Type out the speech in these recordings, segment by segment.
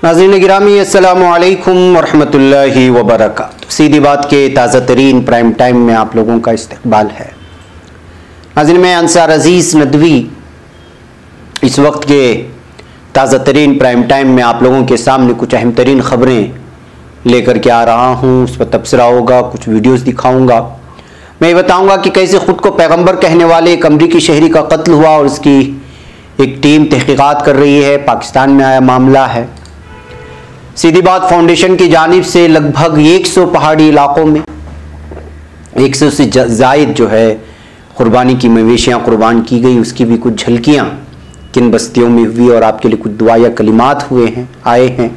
नाज़रीन गिरामी अस्सलामु अलैकुम वरहमतुल्लाहि वबरकातुहू। सीधी बात के ताज़ा तरीन प्राइम टाइम में आप लोगों का इस्तकबाल है। नाज़रीन मैं अंसार अजीज़ नदवी इस वक्त के ताज़ा तरीन प्राइम टाइम में आप लोगों के सामने कुछ अहम तरीन ख़बरें लेकर के आ रहा हूँ। उस पर तबसरा होगा, कुछ वीडियोज़ दिखाऊँगा। मैं ये बताऊँगा कि कैसे ख़ुद को पैगम्बर कहने वाले एक अमरीकी शहरी का कत्ल हुआ और उसकी एक टीम तहक़ीक़ात कर रही है। पाकिस्तान में आया मामला है। सीधी बात फाउंडेशन की जानिब से लगभग 100 पहाड़ी इलाकों में 100 से ज़ायद जो है कुर्बानी की मवेशियाँ कुर्बान की गई, उसकी भी कुछ झलकियाँ किन बस्तियों में हुई और आपके लिए कुछ दुआ या कलिमात आए हैं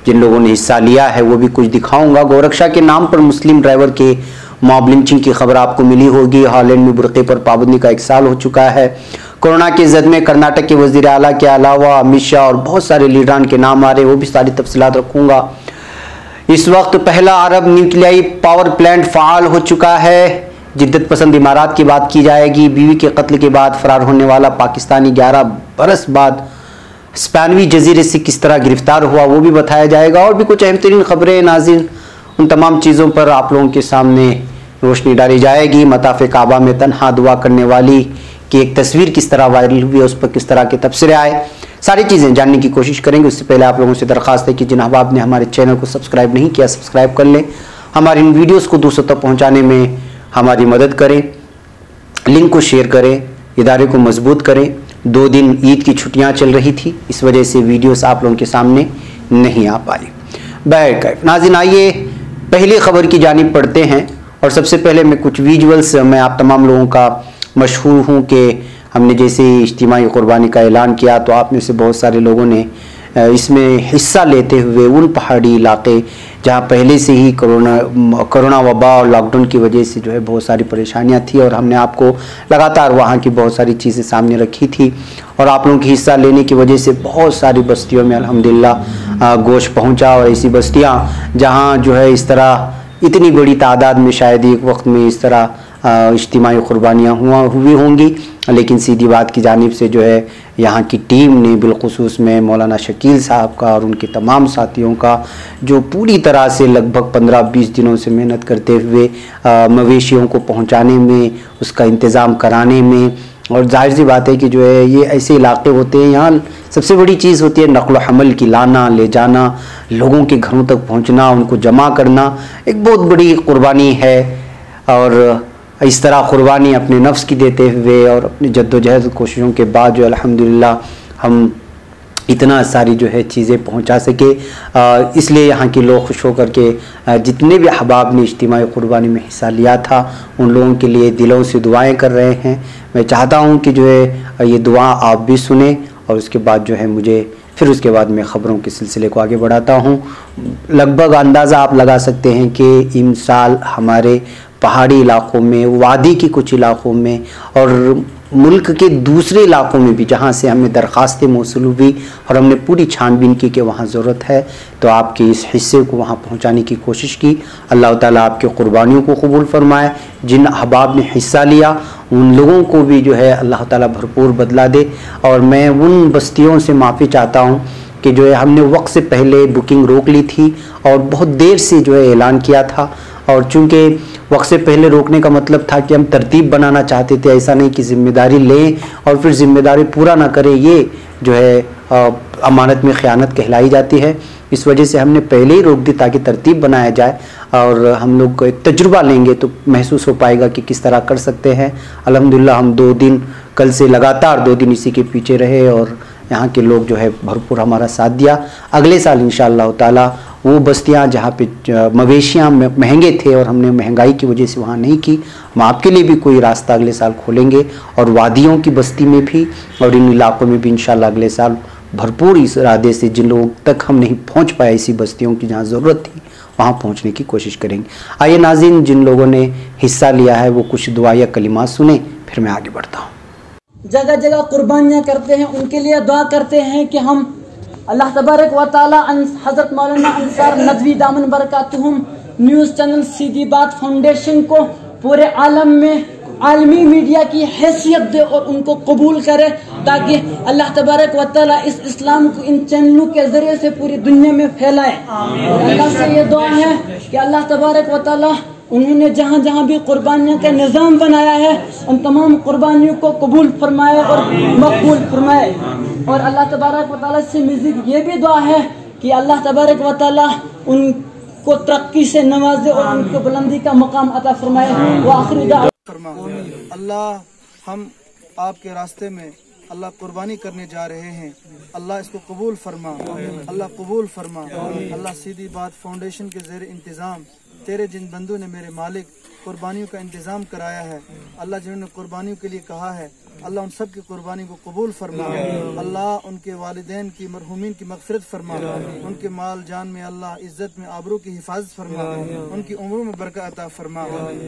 जिन लोगों ने हिस्सा लिया है, वो भी कुछ दिखाऊंगा। गोरक्षा के नाम पर मुस्लिम ड्राइवर के मॉब लिंचिंग की खबर आपको मिली होगी। हॉलैंड में बुर्क़े पर पाबंदी का 1 साल हो चुका है। कोरोना के जद में कर्नाटक के वज़ीर आला के अलावा अमित शाह और बहुत सारे लीडरान के नाम आ रहे हैं, वो भी सारी तफसीलात रखूँगा। इस वक्त पहला अरब न्यूक्लियाई पावर प्लांट फ़ाल हो चुका है। जिद्दत पसंद इमारात की बात की जाएगी। बीवी के कत्ल के बाद फ़रार होने वाला पाकिस्तानी 11 बरस बाद स्पेनवी जजीरे से किस तरह गिरफ्तार हुआ, वो भी बताया जाएगा। और भी कुछ अहम तरीन खबरें नाज़रीन, उन तमाम चीज़ों पर आप लोगों के सामने रोशनी डाली जाएगी। मताफ़े काबा में तन्हा दुआ करने वाली की एक तस्वीर किस तरह वायरल हुई है, उस पर किस तरह के तबसरे आए, सारी चीज़ें जानने की कोशिश करेंगे। उससे पहले आप लोगों से दरख्वास्त है कि जिन अहबाब ने हमारे चैनल को सब्सक्राइब नहीं किया, सब्सक्राइब कर लें। हमारे इन वीडियोज़ को दूसरों तक पहुँचाने में हमारी मदद करें, लिंक को शेयर करें, इदारे को मजबूत करें। 2 दिन ईद की छुट्टियाँ चल रही थी, इस वजह से वीडियोस आप लोगों के सामने नहीं आ पाई। बैक नाज़रीन आइए पहली खबर की जानिब पढ़ते हैं। और सबसे पहले मैं कुछ विजुअल्स, मैं आप तमाम लोगों का मशहूर हूँ कि हमने जैसे इज्तिमाई कुर्बानी का ऐलान किया तो आप में से बहुत सारे लोगों ने इसमें हिस्सा लेते हुए उन पहाड़ी इलाके जहाँ पहले से ही कोरोना वबा और लॉकडाउन की वजह से जो है बहुत सारी परेशानियाँ थी और हमने आपको लगातार वहाँ की बहुत सारी चीज़ें सामने रखी थी और आप लोगों की हिस्सा लेने की वजह से बहुत सारी बस्तियों में अल्हम्दुलिल्लाह गोश्त पहुँचा। और ऐसी बस्तियाँ जहाँ जो है इस तरह इतनी बड़ी तादाद में शायद एक वक्त में इस तरह इज्तिमाई कुर्बानियाँ हुई होंगी, लेकिन सीधी बात की जानिब से जो है यहाँ की टीम ने बिलखुसूस में मौलाना शकील साहब का और उनके तमाम साथियों का जो पूरी तरह से लगभग 15-20 दिनों से मेहनत करते हुए मवेशियों को पहुँचाने में, उसका इंतज़ाम कराने में। और जाहिर सी बात है कि जो है ये ऐसे इलाके होते हैं, यहाँ सबसे बड़ी चीज़ होती है नक़्ल हमल की, लाना ले जाना, लोगों के घरों तक पहुँचना, उनको जमा करना एक बहुत बड़ी कुर्बानी है। और इस तरह कुर्बानी अपने नफ्स की देते हुए और अपनी जद्दोजहद कोशिशों के बाद जो अल्हम्दुलिल्लाह हम इतना सारी जो है चीज़ें पहुंचा सके, इसलिए यहाँ के लोग खुश होकर के जितने भी अहबाब ने इज्तिमाई कुर्बानी में हिस्सा लिया था उन लोगों के लिए दिलों से दुआएं कर रहे हैं। मैं चाहता हूँ कि जो है ये दुआ आप भी सुने और उसके बाद जो है मुझे फिर उसके बाद मैं ख़बरों के सिलसिले को आगे बढ़ाता हूँ। लगभग अंदाज़ा आप लगा सकते हैं कि इन साल हमारे पहाड़ी इलाकों में, वादी के कुछ इलाकों में और मुल्क के दूसरे इलाकों में भी जहाँ से हमें दरख्वास्तें मौसूल हुई और हमने पूरी छानबीन की कि वहाँ ज़रूरत है तो आपके इस हिस्से को वहाँ पहुँचाने की कोशिश की। अल्लाह ताला आपके क़ुरबानियों को कबूल फरमाए। जिन अहबाब ने हिस्सा लिया उन लोगों को भी जो है अल्लाह ताला भरपूर बदला दे। और मैं उन बस्तियों से माफ़ी चाहता हूँ कि जो है हमने वक्त से पहले बुकिंग रोक ली थी और बहुत देर से जो है ऐलान किया था। और चूँकि वक्त से पहले रोकने का मतलब था कि हम तरतीब बनाना चाहते थे, ऐसा नहीं कि ज़िम्मेदारी लें और फिर ज़िम्मेदारी पूरा ना करें, ये जो है अमानत में ख़यानत कहलाई जाती है। इस वजह से हमने पहले ही रोक दी ताकि तरतीब बनाया जाए और हम लोग तजुर्बा लेंगे तो महसूस हो पाएगा कि किस तरह कर सकते हैं। अल्हम्दुलिल्लाह हम 2 दिन कल से लगातार 2 दिन इसी के पीछे रहे और यहाँ के लोग जो है भरपूर हमारा साथ दिया। अगले साल इंशाअल्लाह ताला वो बस्तियाँ जहाँ पे मवेशियाँ महंगे थे और हमने महंगाई की वजह से वहाँ नहीं की, हम आपके लिए भी कोई रास्ता अगले साल खोलेंगे और वादियों की बस्ती में भी और इन इलाकों में भी इंशाअल्लाह अगले साल भरपूर इस इरादे से जिन लोगों तक हम नहीं पहुँच पाए ऐसी बस्तियों की जहाँ ज़रूरत थी वहाँ पहुँचने की कोशिश करेंगे। आइए नाज़रीन, जिन लोगों ने हिस्सा लिया है वो कुछ दुआ या कलिमात सुने, फिर मैं आगे बढ़ता हूँ। जगह जगह कुर्बानियाँ करते हैं, उनके लिए दुआ करते हैं कि हम अल्लाह तबारक व तआला हज़रत मौलाना अंसार नदवी दामन बरकातुहुम न्यूज़ चैनल सीधी बात फाउंडेशन को पूरे आलम में आलमी मीडिया की हैसियत दे और उनको कबूल करे ताकि अल्लाह तबारक व तआला इस इस्लाम को इन चैनलों के ज़रिए से पूरी दुनिया में फैलाए। और अल्लाह से ये दुआ है कि अल्लाह तबारक व तआला उन्होंने जहाँ जहाँ भी कुर्बानियों का निज़ाम बनाया है उन तमाम कुर्बानियों को कबूल फरमाए और मकबूल फरमाए। और अल्लाह तबारक व तआला से मज़ीद ये भी दुआ है कि अल्लाह तबारक व तआला उनको तरक्की से नवाजे और उनको बुलंदी का मकाम अता फरमाए। व आखिरी दुआ अल्लाह हम आपके रास्ते में अल्लाह कुर्बानी करने जा रहे हैं, अल्लाह इसको कबूल फरमा, अल्लाह कबूल फरमा। अल्लाह सीधी बात फाउंडेशन के ज़ेर इंतज़ाम तेरे जिन बंदों ने मेरे मालिक कुर्बानियों का इंतज़ाम कराया है, अल्लाह जिन्होंने कुर्बानियों के लिए कहा है, अल्लाह उन सब की कुर्बानी को कबूल फरमा। अल्लाह उनके वालिदैन की मरहूमीन की मग़फ़िरत फरमा, उनके माल जान में अल्लाह इज़्ज़त में आबरू की हिफाजत फरमा, उनकी उम्रों में बरकत अता फरमा।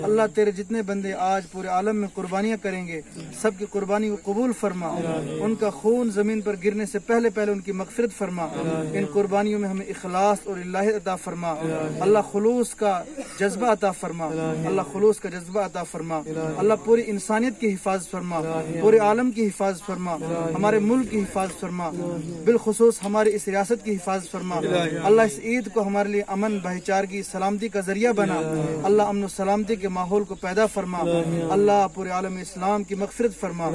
अल्लाह तेरे जितने बंदे आज पूरे आलम में कुर्बानियाँ करेंगे सब की कुर्बानी को कबूल फरमा, उनका खून ज़मीन पर गिरने से पहले पहले उनकी मग़फ़िरत फरमा। इन कुर्बानियों में हमें इखलास और इल्लाहियत अता फरमा। अल्लाह खुलूस का जज्बा अता फरमा, अल्लाह खुलूस का जज्बा अता फरमा। अल्लाह पूरी इंसानियत की हिफाजत फरमा, पूरे आलम की हिफाजत फरमा, हमारे मुल्क की हिफाजत फरमा, बिलखुसूस हमारी इस रियासत की हिफाजत फरमा। अल्लाह इस ईद को हमारे लिए अमन भाईचारगी सलामती का जरिया बना। अल्लाह अमन सलामती के माहौल को पैदा फरमा। अल्लाह पूरे आलम इस्लाम की मग़फ़िरत फरमा,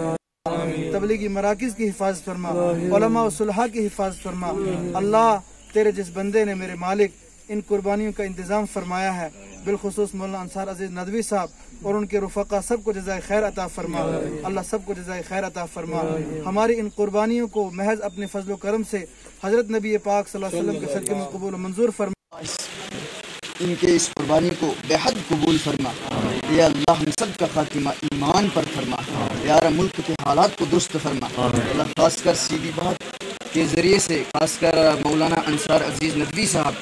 तबलीगी मराकिज़ की हिफाजत फरमा, उलमा व सुलहा की हिफाजत फरमा। अल्लाह तेरे जिस बंदे ने मेरे मालिक इन कुर्बानियों का इंतज़ाम फरमाया है, बिलखुसूस मौलाना अंसार अजीज नदवी साहब और उनके रुफ़क़ा सबको जज़ाए खैर अता फरमा। अल्लाह सबको जज़ाए खैर अता फरमा। हमारी इन कुर्बानियों को महज अपने फजल करम से हज़रत नबी पाक सल्लल्लाहु अलैहि वसल्लम के सदक़े में कबूल मंजूर फरमा। इनके इस कुर्बानी को बेहद कबूल फरमा। या अल्लाह हम सब का खातिमा ईमान पर फरमा। यार मुल्क के हालात को दुरुस्त फरमा। अल्लाह खासकर सीधी बात के ज़रिए से खासकर मौलाना अंसार अजीज़ नदवी साहब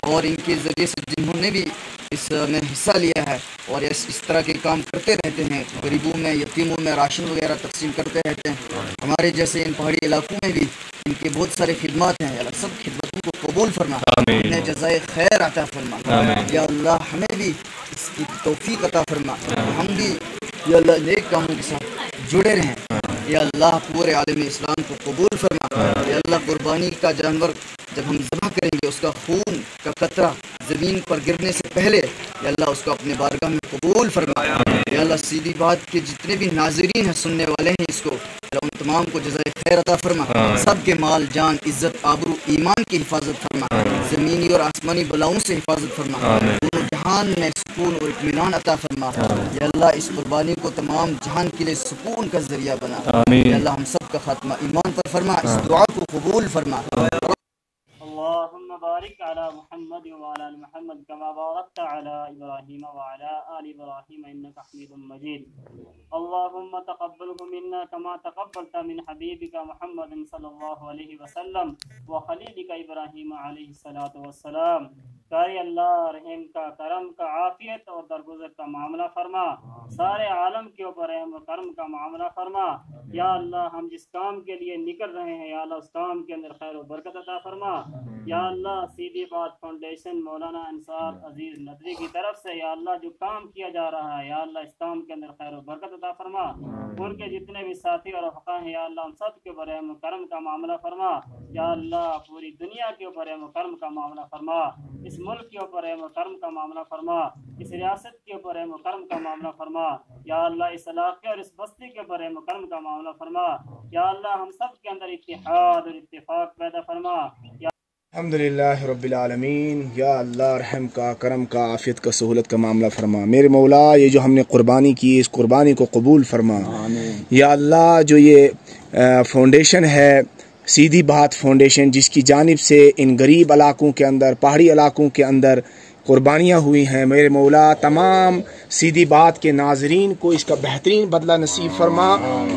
और इनके ज़रिए से जिन्होंने भी इसमें हिस्सा लिया है और इस तरह के काम करते रहते हैं, गरीबों में यतीमों में राशन वगैरह तकसीम करते रहते हैं। हमारे जैसे इन पहाड़ी इलाकों में भी इनके बहुत सारे खिदमत हैं। अल्लाह सब खिदमतों को कबूल फरमा, इन्हें जज़ाए खैर अता फरमा। या अल्लाह हमें भी इसकी तौफीक अता फरमा, हम भी या अल्लाह नेक कामों के साथ जुड़े रहें। या अल्लाह पूरे आलम इस्लाम को कबूल फरमा। या अल्लाह कुर्बानी का जानवर जब हम ज़बह करेंगे उसका खून का कतरा ज़मीन पर गिरने से पहले या अल्लाह उसको अपने बारगाह में कबूल फरमा। या अल्लाह सीधी बात के जितने भी नाज़रीन हैं, सुनने वाले हैं इसको, उन तमाम को जज़ाए खैर अता फरमा। सब के माल जान इज़्ज़त आबरू ईमान की हिफाजत फरमा, ज़मीनी और आसमानी बलाओं से हिफाजत फरमा, दोनों जहान में सुकून और इत्मीनान अता फरमा। या अल्लाह इस कुर्बानी को तमाम जहान के लिए सुकून का ज़रिया बना। या अल्लाह हम सब का खात्मा ईमान पर फरमा, इस दुआ को कबूल फरमा। अल्लाहुम्मा बारिक अला मुहम्मद व अला आलि मुहम्मद कमा बारकता अला इब्राहीम व अला आलि इब्राहीम इन्नका हमीदुम मजीद। अल्लाहुम्मा तक़ब्बलहु मिन्ना कमा तक़ब्बलता मिन हबीबिका मुहम्मद सल्लल्लाहु अलैहि वसल्लम व खलीलिका इब्राहीम अलैहि सलातु वस्सलाम। कारी अल्लाह रहम का, करम का, आफियत और दरगुजर का मामला फरमा। सारे आलम के ऊपर रहम और करम का मामला फरमा। या अल्लाह हम जिस काम के लिए निकल रहे हैं या अल्लाह उस काम के अंदर खैर और बरकत अता फरमा। या अल्लाह सीधी बात फाउंडेशन मौलाना अंसार अजीज नदवी की तरफ से या अल्लाह जो काम किया जा रहा है या अल्लाह इस काम के अंदर खैर और बरकत अता फरमा। उनके जितने भी साथी और रफ़क़ा हैं या अल्लाह उन सब के ऊपर रहम और करम का मामला फरमा। या अल्लाह पूरी दुनिया के ऊपर रहम और करम का मामला फरमा। इस मुल्क के ऊपर रहम और करम का मामला फरमा। इस रियासत के ऊपर रहम और करम का मामला फरमा। या अल्लाह इस इलाके और इस बस्ती के ऊपर रहम और करम का मामला फरमा। या अल्लाह हम सब के अंदर इत्तिहाद और इत्तिफाक पैदा फरमा। अल्हम्दुलिल्लाह रब्बिल आलमीन। या अल्लाह रहम का, करम का, आफियत का, सहूलत का मामला फरमा। मेरे मौला ये जो हमने कुर्बानी की इस कुर्बानी को कबूल फरमा। या अल्लाह जो ये फाउंडेशन है सीधी बात फाउंडेशन, जिसकी जानिब से इन गरीब इलाकों के अंदर, पहाड़ी इलाकों के अंदर कुर्बानियाँ हुई हैं, मेरे मौला तमाम सीधी बात के नाजरीन को इसका बेहतरीन बदला नसीब फरमा।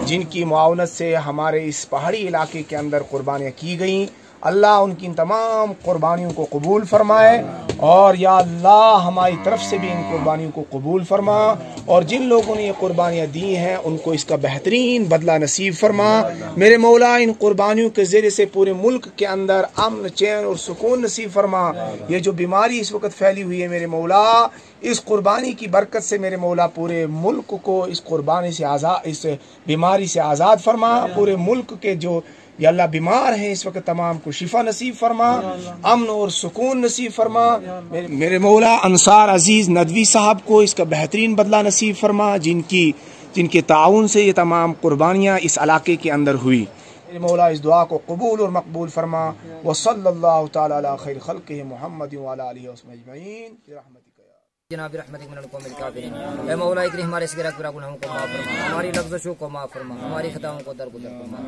जिनकी मुआवनत से हमारे इस पहाड़ी इलाके के अंदर कुर्बानियाँ की गईं, अल्लाह उनकी इन तमाम कुर्बानियों को कबूल फरमाए और या अल्लाह हमारी तरफ से भी इन कुर्बानियों को कबूल फरमा, और जिन लोगों ने ये कुर्बानियाँ दी हैं उनको इसका बेहतरीन बदला नसीब फरमा। मेरे मौला इन कुर्बानियों के ज़रिए से पूरे मुल्क के अंदर अमन, चैन और सुकून नसीब फरमा। ये जो बीमारी इस वक्त फैली हुई है मेरे मौला, इस कुर्बानी की बरकत से मेरे मौला पूरे मुल्क को इस कुर्बानी से आज़ाद, इस बीमारी से आज़ाद फरमा। पूरे मुल्क के जो या अल्लाह बीमार हैं इस वक्त तमाम को शिफा नसीब फरमा, अमन और सुकून नसीब फरमा। मेरे मौला अंसार अजीज़ नदवी साहब को इसका बेहतरीन बदला नसीब फरमा, जिनके ताउन से ये तमाम कुर्बानियाँ इस इलाके के अंदर हुई। मेरे मौला इस दुआ को कबूल और मकबूल फरमा। व सल्लल्लाहु तआला अला खैर खल्क़िही मुहम्मद व अला आलिहि व अस्हाबिही अजमईन बिरहमतिक। जनाब रहमतिक मिनल कौमिल काफिरीन। ऐ मौला करीम हमारे सगीरा कबीरा गुनाहों को माफ़ फरमा, हमारी लफ्ज़ों को माफ़ फरमा, हमारी खताओं को दरगुजर फरमा।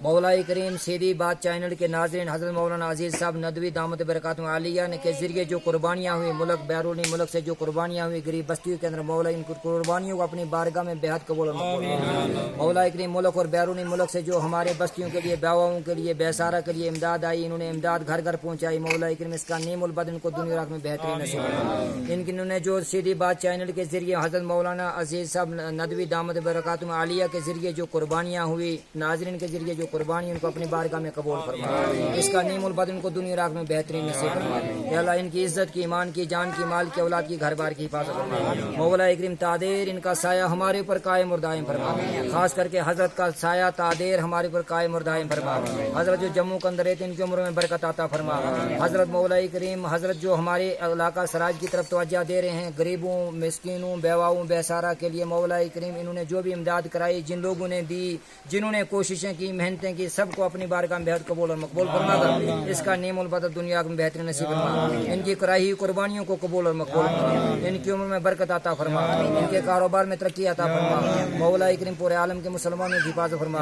मौला करीम सीधी बात चैनल के नाज़रीन हज़रत मौलाना अजीज़ साहब नदवी दामत बरकातुहु आलिया के ज़रिए जो कुर्बानियाँ हुई, मुल्क बैरूनी मुल्क से जो कुर्बानियाँ हुई गरीब बस्तियों के अंदर, मौला इन कुर्बानियों को अपनी बारगाह में बेहद कबूल फरमा। मौला करीम मुल्क और बैरूनी मुल्क से जो हमारे बस्तियों के लिए, बेवाओं के लिए, बेसारा के लिए इमदाद आई, इन्होंने इमदाद घर घर पहुँचाई। मौला करीम इसका नीमुल बदन को दुनिया में बेहतरीन नसीब फरमा। इन्होंने जो सीधी बात चैनल के जरिए हज़रत मौलाना अजीज़ साहब नदवी दामत बरकातुहु आलिया के जरिए जो कुर्बानियाँ हुई, नाज़रीन के जरिए जो कुर्बानी उनको अपनी बारगाह में कबूल फरमा। इसका नीमुल बदन को दुनिया राख में बेहतरीन नसीब फरमा। या अल्लाह इनकी इज्जत की, ईमान की, जान की, माल की, औलाद की, घर बार की हिफाजत फरमा। मौला करीम तादेर इनका साया हमारे ऊपर कायम और दायम फरमा। खास करके हज़रत का साया तादेर हमारे ऊपर कायम और दायम फरमा। हज़रत जो जम्मू के अंदर रहते इनकी उम्र में बरकत आता फरमा। हज़रत मौला करीम हज़रत जो हमारे इलाका सराज की तरफ तवज्जो दे रहे हैं, गरीबों, मिस्किनों, बेवाओं, बेसारा के लिए मौला करीम इन्होंने जो भी इमदाद कराई, जिन लोगों ने दी, जिन्होंने कोशिशें की, मेहनतें की, सबको अपनी बारगाह में बेहद कबूल और मकबूल फरमा कर इसका नीमुल बदल दुनिया में बेहतरीन नसीब फरमा। इनकी कराई कुर्बानियों को कबूल और मकबूल फरमा। इनकी उम्र में बरकत आता फरमा, इनके कारोबार में तरक्की आता फरमा। मौला करीम पूरे आलम के मुसलमानों की हिफाजत फरमा,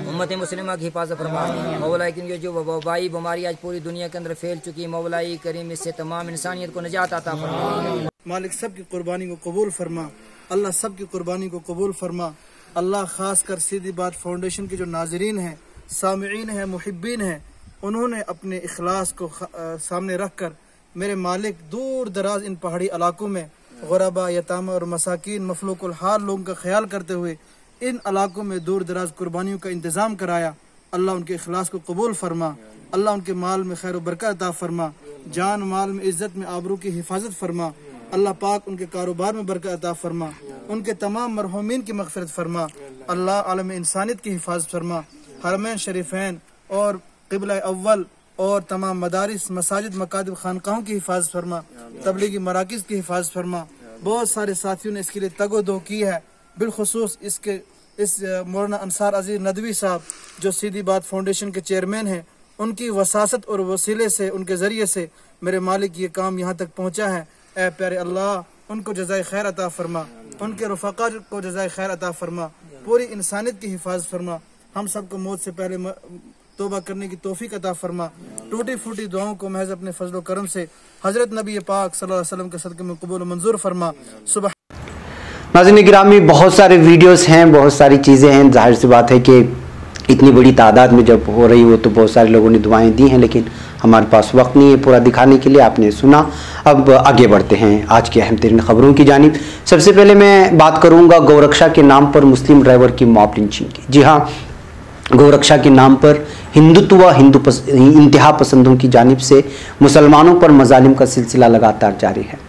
उम्मत मुस्लिमा की हिफाजत फरमा। मौला करीम ये जो वबाई बीमारी आज पूरी दुनिया के अंदर फैल चुकी, मौला करीम इससे तमाम इंसानियत को निजात आता फरमा। मालिक सब की कुर्बानी को कबूल फरमा। अल्लाह सब की कुर्बानी को कबूल फरमा। अल्लाह खास कर सीधी बात फाउंडेशन के जो नाजरीन हैं, सामिईन हैं, मुहिब्बीन हैं, उन्होंने अपने इखलास को सामने रख कर मेरे मालिक दूर दराज इन पहाड़ी इलाकों में गुरबा, यतामा और मसाकीन, मफलूकुल हाल लोगों का ख्याल करते हुए इन इलाकों में दूर दराज कुर्बानियों का इंतज़ाम कराया। अल्लाह उनके इखलास को कबूल फरमा। अल्लाह उनके माल में खैर बरकत अता फरमा, जान माल में, इज़्ज़त में, आबरू की हिफाजत फरमा। अल्लाह पाक उनके कारोबार में बरकत अता फरमा, उनके तमाम मरहूमीन की मग़फ़िरत फरमा। अल्लाह आलम इंसानियत की हिफाजत फरमा। हरमैन शरीफैन और क़िबला अव्वल और तमाम मदारिस, मसाजिद, मकातिब, खानकाहों की हिफाजत फरमा। तबलीगी मराकिज़ की हिफाजत फरमा। बहुत सारे साथियों ने इसके लिए तगोदो की है, बिलखुसूस इस मौलाना अंसार अजीज़ नदवी साहब जो सीधी बात फाउंडेशन के चेयरमैन हैं, उनकी वसासत और वसीले से, उनके ज़रिए से मेरे मालिक ये काम यहाँ तक पहुँचा है। ऐ प्यारे अल्लाह उनको जज़ाए खैर अता फरमा, उनके रफ़ाक़ा को जज़ाए खैर अता फरमा, पूरी इंसानियत की हिफाजत फरमा। हम सबको मौत से पहले तौबा करने की तौफीक अता फरमा। टूटी फूटी दुआओं को महज अपने फजल करम से हज़रत नबी पाक सल्लल्लाहु अलैहि वसल्लम के सदक़े में कबूल मंजूर फरमा। सुबह नाज़रीन गिरामी, बहुत सारे वीडियोस हैं, बहुत सारी चीज़ें हैं। जाहिर सी बात है कि इतनी बड़ी तादाद में जब हो रही हो तो बहुत सारे लोगों ने दुआएं दी हैं, लेकिन हमारे पास वक्त नहीं है पूरा दिखाने के लिए। आपने सुना, अब आगे बढ़ते हैं आज की अहम तरीन खबरों की जानिब। सबसे पहले मैं बात करूंगा गौरक्षा के नाम पर मुस्लिम ड्राइवर की मॉब लिंचिंग की। जी हाँ, गौरक्षा के नाम पर हिंदुत्व इंतहा पसंदों की जानिब से मुसलमानों पर मजालिम का सिलसिला लगातार जारी है।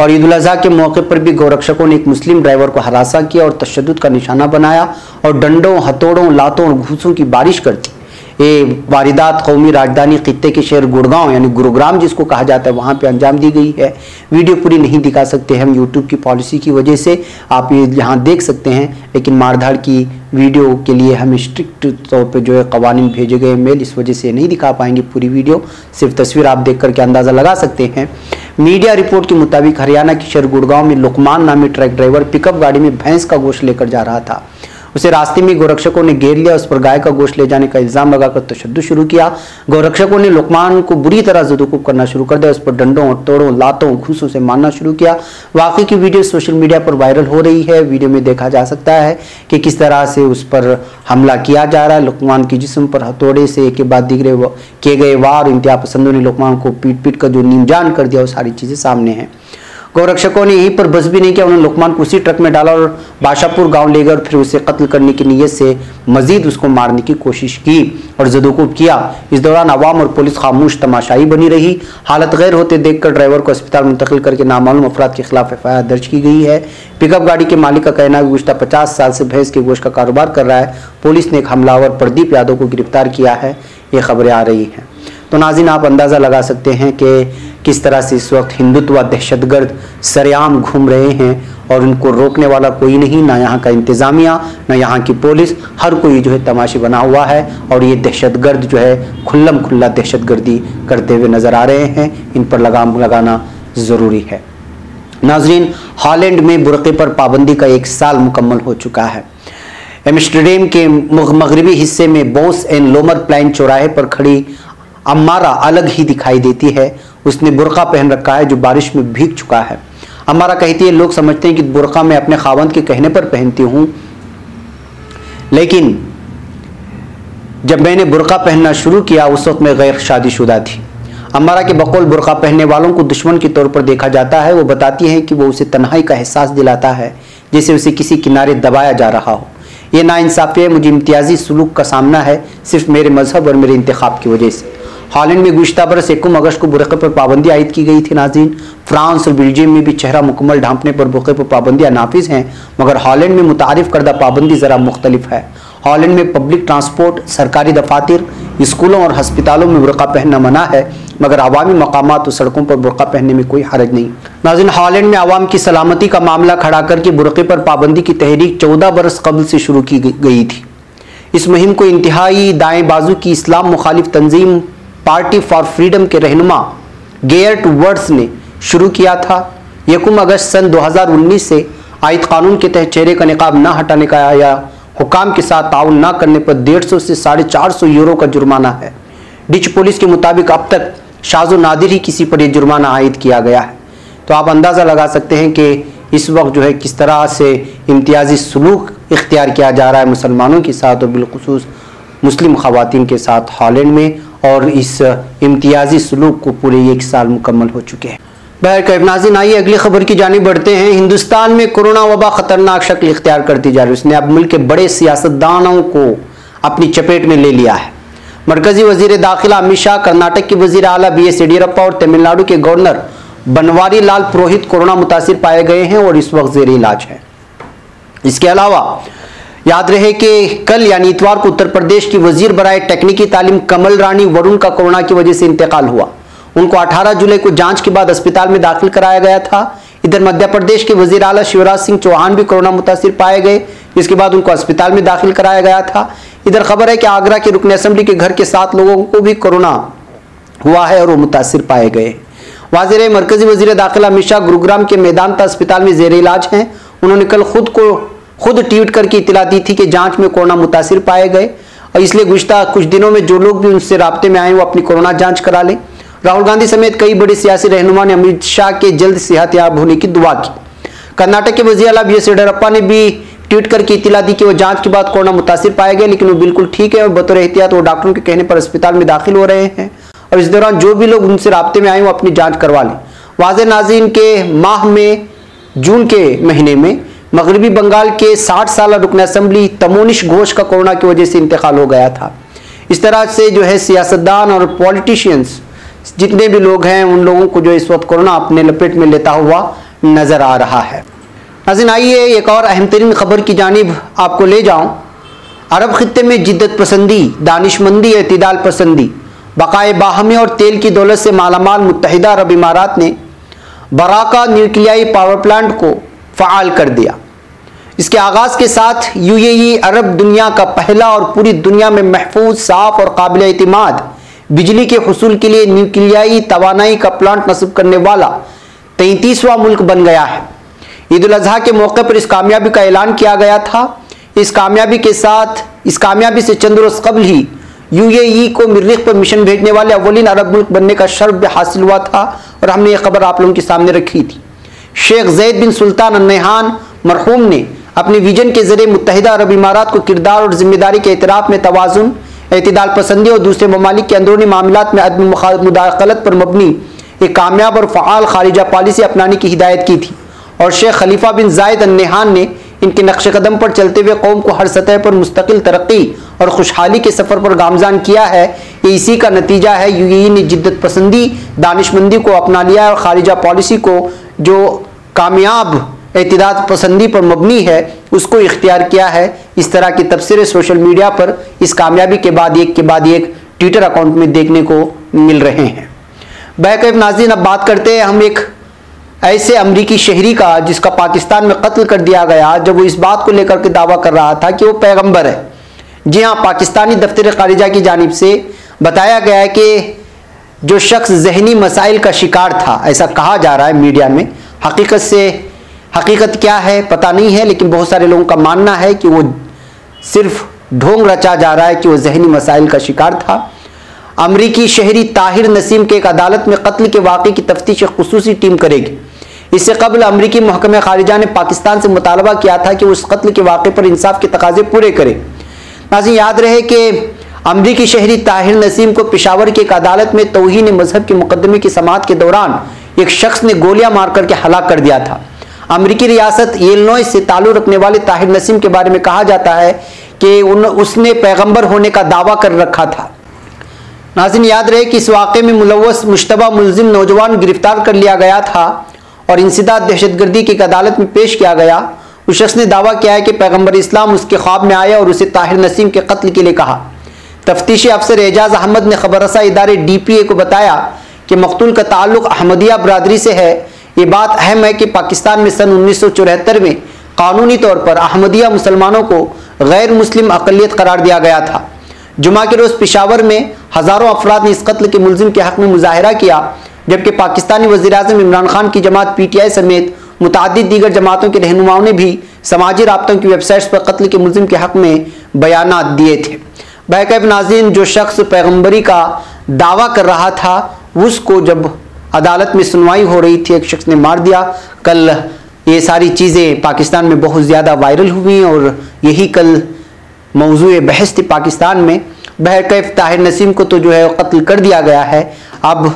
और ईद उल अज़हा के मौके पर भी गौरक्षकों ने एक मुस्लिम ड्राइवर को हरासा किया और तशद्दुद का निशाना बनाया और डंडों, हथौड़ों, लातों और घूसों की बारिश कर दी। ये वारिदात कौमी राजधानी खित्ते के शहर गुड़गांव यानी गुरुग्राम जिसको कहा जाता है वहाँ पे अंजाम दी गई है। वीडियो पूरी नहीं दिखा सकते हम यूट्यूब की पॉलिसी की वजह से, आप ये यहाँ देख सकते हैं, लेकिन मारधाड़ की वीडियो के लिए हमें स्ट्रिक्ट तौर पे जो है कवानीन भेजे गए मेल, इस वजह से नहीं दिखा पाएंगे पूरी वीडियो, सिर्फ तस्वीर आप देख करके अंदाज़ा लगा सकते हैं। मीडिया रिपोर्ट के मुताबिक हरियाणा के शहर गुड़गांव में लुकमान नामी ट्रक ड्राइवर पिकअप गाड़ी में भैंस का गोश्त लेकर जा रहा था। उसे रास्ते में गोरक्षकों ने घेर लिया, उस पर गाय का गोश्त ले जाने का इल्जाम लगाकर तशद्दुद शुरू किया। गोरक्षकों ने लुकमान को बुरी तरह ज़ुदुकुब करना शुरू कर दिया, उस पर डंडों, तोड़ों, लातों, घूसों से मारना शुरू किया। वाकई की वीडियो सोशल मीडिया पर वायरल हो रही है। वीडियो में देखा जा सकता है कि किस तरह से उस पर हमला किया जा रहा है। लुकमान के जिस्म पर हथौड़े से एक के बाद दीगरे किए गए वार। इंतहा पसंदों ने लुकमान को पीट पीट कर जो नीमजान कर दिया, वो सारी चीज़ें सामने हैं। गोरक्षकों ने यहीं पर बस भी नहीं किया, उन्होंने लुकमान को उसी ट्रक में डाला और बादशाहपुर गांव ले गए और फिर उसे कत्ल करने की नीयत से मजीद उसको मारने की कोशिश की और ज़ुदुकुब किया। इस दौरान अवाम और पुलिस खामोश तमाशाई बनी रही। हालत गैर होते देखकर ड्राइवर को अस्पताल मुंतकिल करके नामालूम अफराद के खिलाफ FIR दर्ज की गई है। पिकअप गाड़ी के मालिक का कहना है कि गुज़श्ता 50 साल से भैंस के गोश्त का कारोबार कर रहा है। पुलिस ने एक हमलावर प्रदीप यादव को गिरफ्तार किया है, ये खबरें आ रही हैं। तो नाज़रीन, आप अंदाज़ा लगा सकते हैं कि किस तरह से इस वक्त हिंदुत्व दहशतगर्द सरेआम घूम रहे हैं और उनको रोकने वाला कोई नहीं, ना यहाँ का इंतज़ामिया, ना यहाँ की पुलिस। हर कोई जो है तमाशे बना हुआ है और ये दहशतगर्द जो है खुल्लम खुल्ला दहशतगर्दी करते हुए नज़र आ रहे हैं। इन पर लगाम लगाना ज़रूरी है। नाज़रीन, हॉलैंड में बुर्क़े पर पाबंदी का 1 साल मुकम्मल हो चुका है। एम्स्टरडैम के मगरबी हिस्से में बोस एंड लोमर प्लाइन चौराहे पर खड़ी अम्मारा अलग ही दिखाई देती है। उसने बुर्का पहन रखा है जो बारिश में भीग चुका है। अम्मारा कहती है, लोग समझते हैं कि बुर्का मैं अपने खावंद के कहने पर पहनती हूँ, लेकिन जब मैंने बुर्का पहनना शुरू किया उस वक्त मैं गैर शादीशुदा थी। अम्मारा के बकौल बुर्का पहनने वालों को दुश्मन के तौर पर देखा जाता है। वो बताती हैं कि वो उसे तन्हाई का एहसास दिलाता है, जैसे उसे किसी किनारे दबाया जा रहा हो। ये नाइंसाफ़ी है, मुझे इम्तियाजी सलूक का सामना है सिर्फ मेरे मजहब और मेरे इंतखाब की वजह से। हॉलैंड में गुज़श्ता बरस 1 अगस्त को बुर्क़े पर पाबंदी आयद की गई थी। नाज़रीन, फ्रांस और बेल्जियम में भी चेहरा मुकम्मल ढांपने पर बुर्क़े पर पाबंदियाँ नाफिज हैं, मगर हॉलैंड में मुतारिफ करदा पाबंदी ज़रा मुख्तलिफ है। हॉलैंड में पब्लिक ट्रांसपोर्ट, सरकारी दफातर, स्कूलों और हस्पतालों में बुर्क़ा पहनना मना है, मगर अवामी मकामात और सड़कों पर बुर्क़ा पहनने में कोई हरज नहीं। नाज़रीन, हॉलैंड में अवाम की सलामती का मामला खड़ा करके बुर्क़े पर पाबंदी की तहरीक 14 बरस कबल से शुरू की गई थी। इस मुहिम को इंतहाई दाएँ बाजू की इस्लाम मुखालिफ तंजीम पार्टी फॉर फ्रीडम के रहनुमा गेयर्ट वर्ड्स ने शुरू किया था। 1 अगस्त सन 2019 से आयद कानून के तहत चेहरे का निकाब न हटाने का या हुकाम के साथ ताउन न करने पर 150 से 450 यूरो का जुर्माना है। डिच पुलिस के मुताबिक अब तक शाज़ो नादिर ही किसी पर यह जुर्माना आयद किया गया है। तो आप अंदाज़ा लगा सकते हैं कि इस वक्त जो है किस तरह से इम्तियाजी सलूक इख्तियार किया जा रहा है मुसलमानों के साथ और बिलखुसूस मुस्लिम ख़वातीन के साथ हॉलैंड में, और इस इम्तियाजी सलूक को पूरे 1 साल मुकम्मल हो चुके हैं। बहरकैफ नाज़रीन, आइए अगली खबर की जानिब बढ़ते हैं। हिंदुस्तान में कोरोना वबा खतरनाक शक्ल इख्तियार करती जा रही है। उसने अब मुल्क के बड़े सियासतदानों को अपनी चपेट में ले लिया है। मरकजी वजीर दाखिला अमित शाह, कर्नाटक के वजीर आला BS येडियुरप्पा और तमिलनाडु के गवर्नर बनवारी लाल पुरोहित कोरोना मुतासिर पाए गए हैं और इस वक्त जेर इलाज है। इसके अलावा याद रहे कि कल यानी इतवार को उत्तर प्रदेश की वजीर बराए टेक्निकी तालीम कमल रानी वरुण का कोरोना की वजह से इंतकाल हुआ। उनको 18 जुलाई को जांच के बाद अस्पताल में दाखिल कराया गया था। इधर मध्य प्रदेश के वजीर आला शिवराज सिंह चौहान भी कोरोना मुतासिर पाए गए, जिसके बाद उनको अस्पताल में दाखिल कराया गया था। इधर खबर है कि आगरा के रुकन असेंबली के घर के 7 लोगों को भी कोरोना हुआ है और वो मुतासिर पाए गए। वाज़ेर मरकजी वजीर दाखिला अमित शाह गुरुग्राम के मेदांता अस्पताल में जेर इलाज हैं। उन्होंने कल खुद ट्वीट करके इतला दी थी कि जांच में कोरोना मुतासिर पाए गए और इसलिए गुज़श्ता कुछ दिनों में जो लोग भी उनसे राब्ते में आए वो अपनी कोरोना जांच करा लें। राहुल गांधी समेत कई बड़े सियासी रहनुमा ने अमित शाह के जल्द सेहतयाब होने की दुआ की। कर्नाटक के वज़ीर आला BS येडियुरप्पा ने भी ट्वीट करके इतला दी कि वो जांच के बाद कोरोना मुतासिर पाए गए, लेकिन वो बिल्कुल ठीक है और बतौर एहतियात वो डॉक्टरों के कहने पर अस्पताल में दाखिल हो रहे हैं और इस दौरान जो भी लोग उनसे राब्ते में आए वो अपनी जाँच करवा लें। वाज़े नाज़रीन के माह में जून के महीने में मगरबी बंगाल के 60 साल रुकन असेंबली तमोनिश घोष का कोरोना की वजह से इंतकाल हो गया था। इस तरह से जो है सियासतदान और पॉलिटिशियंस जितने भी लोग हैं उन लोगों को जो इस वक्त कोरोना अपने लपेट में लेता हुआ नजर आ रहा है। नाज़रीन, आइए एक और अहम तरीन खबर की जानिब आपको ले जाऊं। अरब खित्ते में जिद्दत पसंदी, दानिशमंदी, एतदाल पसंदी, बकाए बाहमी और तेल की दौलत से मालामाल मुत्तहिदा अरब इमारात ने बराका न्यूक्लियाई पावर प्लांट को फ़आल कर दिया। इसके आगाज़ के साथ UAE अरब दुनिया का पहला और पूरी दुनिया में महफूज, साफ और काबिल एतमाद बिजली के हुसूल के लिए न्यूक्लियाई तवानाई का प्लांट नस्ब करने वाला 33वां मुल्क बन गया है। ईद उल अज़हा के मौके पर इस कामयाबी का ऐलान किया गया था। इस कामयाबी से चंद रोज कबल ही UAE को मरीख पर मिशन भेजने वाले अव्वलीन अरब मुल्क बनने का शर्फ भी हासिल हुआ था और हमने ये खबर आप लोगों के सामने रखी थी। शेख ज़ैद बिन सुल्तान अल नहयान मरहूम ने अपने विजन के जरिए मुत्तहिदा अरब इमारात को किरदार और जिम्मेदारी के एतराफ़ में तवाज़ुन, एतदाल पसंदी और दूसरे ममालिक के अंदरूनी मामलात में अदम मुदाखलत पर मबनी एक कामयाब और फ़आल खारिजा पॉलिसी अपनाने की हिदायत की थी और शेख खलीफा बिन ज़ायद अल नहयान ने इनके नक्श कदम पर चलते हुए कौम को हर सतह पर मुस्तकिल तरक्की और खुशहाली के सफ़र पर गामजान किया है। ये इसी का नतीजा है। UAE ने जिद्दत पसंदी, दानिशमंदी को अपना लिया है और खारिजा पॉलिसी को जो कामयाब एतदाद पसंदी पर मबनी है उसको इख्तियार किया है। इस तरह की तबसरे सोशल मीडिया पर इस कामयाबी के बाद एक ट्विटर अकाउंट में देखने को मिल रहे हैं। बैकअप नाज़रीन, अब बात करते हैं हम एक ऐसे अमरीकी शहरी का जिसका पाकिस्तान में कत्ल कर दिया गया जब वो इस बात को लेकर के दावा कर रहा था कि वो पैगंबर है। जी हाँ, पाकिस्तानी दफ्तर खारिजा की जानिब से बताया गया है कि जो शख्स जहनी मसाइल का शिकार था, ऐसा कहा जा रहा है मीडिया में। हकीकत क्या है पता नहीं है, लेकिन बहुत सारे लोगों का मानना है कि वो सिर्फ ढोंग रचा जा रहा है कि वो जहनी मसाइल का शिकार था। अमरीकी शहरी ताहिर नसीम के एक अदालत में कत्ल के वाक़े की तफ्तीश खुसूसी टीम करेगी। इससे कबल अमरीकी महकमे खारिजा ने पाकिस्तान से मुतालबा किया था कि उस कत्ल के वाक़े पर इंसाफ के तकाजे पूरे करे। नाज़रीन, याद रहे कि अमरीकी शहरी ताहिर नसीम को पेशावर की एक अदालत में तौहीन मजहब के मुकदमे की समाअत के दौरान एक शख्स ने गोलियां मार करके हलाक कर दिया था। अमरीकी रियासत इलिनॉय से ताल्लुक़ रखने वाले ताहिर नसीम के बारे में कहा जाता है कि उसने पैगंबर होने का दावा कर रखा था। नाज़रीन, याद रहे कि इस वाक़े में मुलव्वस मुश्तबा मुलजिम नौजवान गिरफ्तार कर लिया गया था और इंसदाद दहशतगर्दी की एक अदालत में पेश किया गया। उस शख्स ने दावा किया है कि पैगंबर इस्लाम उसके ख्वाब में आया और उसे ताहिर नसीम के कत्ल के लिए कहा। तफ्तीशी अफसर एजाज अहमद ने खबररसा इदारे DPA को बताया कि मकतूल का ताल्लुक अहमदिया बरादरी से है। ये बात अहम है कि पाकिस्तान में सन 1974 में कानूनी तौर पर अहमदिया मुसलमानों को गैर मुस्लिम अक़लियत करार दिया गया था। जुमा के रोज़ पेशावर में हज़ारों अफराद ने इस कत्ल के मुलजिम के हक़ में मुजाहिरा किया, जबकि पाकिस्तानी वज़ीर-ए-आज़म इमरान खान की जमात PTI समेत मुतअद्दिद दीगर जमातों के रहनुमाओं ने भी समाजी राब्तों की वेबसाइट्स पर कत्ल के मुलजिम के हक़ में बयानात दिए थे। बैकअप नाज़रीन, जो शख्स पैगंबरी का दावा कर रहा था उसको जब अदालत में सुनवाई हो रही थी एक शख्स ने मार दिया। कल ये सारी चीज़ें पाकिस्तान में बहुत ज़्यादा वायरल हुई और यही कल मौजूए बहस थी पाकिस्तान में। बहरकैफ ताहिर नसीम को तो जो है कत्ल कर दिया गया है। अब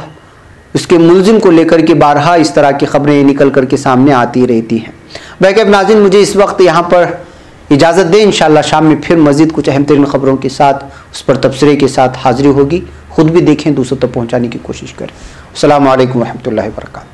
उसके मुलजिम को लेकर के बारहा इस तरह की खबरें निकल करके सामने आती रहती हैं। बैकअप नाज़रीन, मुझे इस वक्त यहाँ पर इजाज़त दें। इंशाअल्लाह शाम में फिर मज़ीद कुछ अहम तरीन खबरों के साथ उस पर तबसरे के साथ हाज़िरी होगी। खुद भी देखें, दूसरों तक पहुँचाने की कोशिश करें। अस्सलामु अलैकुम व रहमतुल्लाहि व बरकातहू।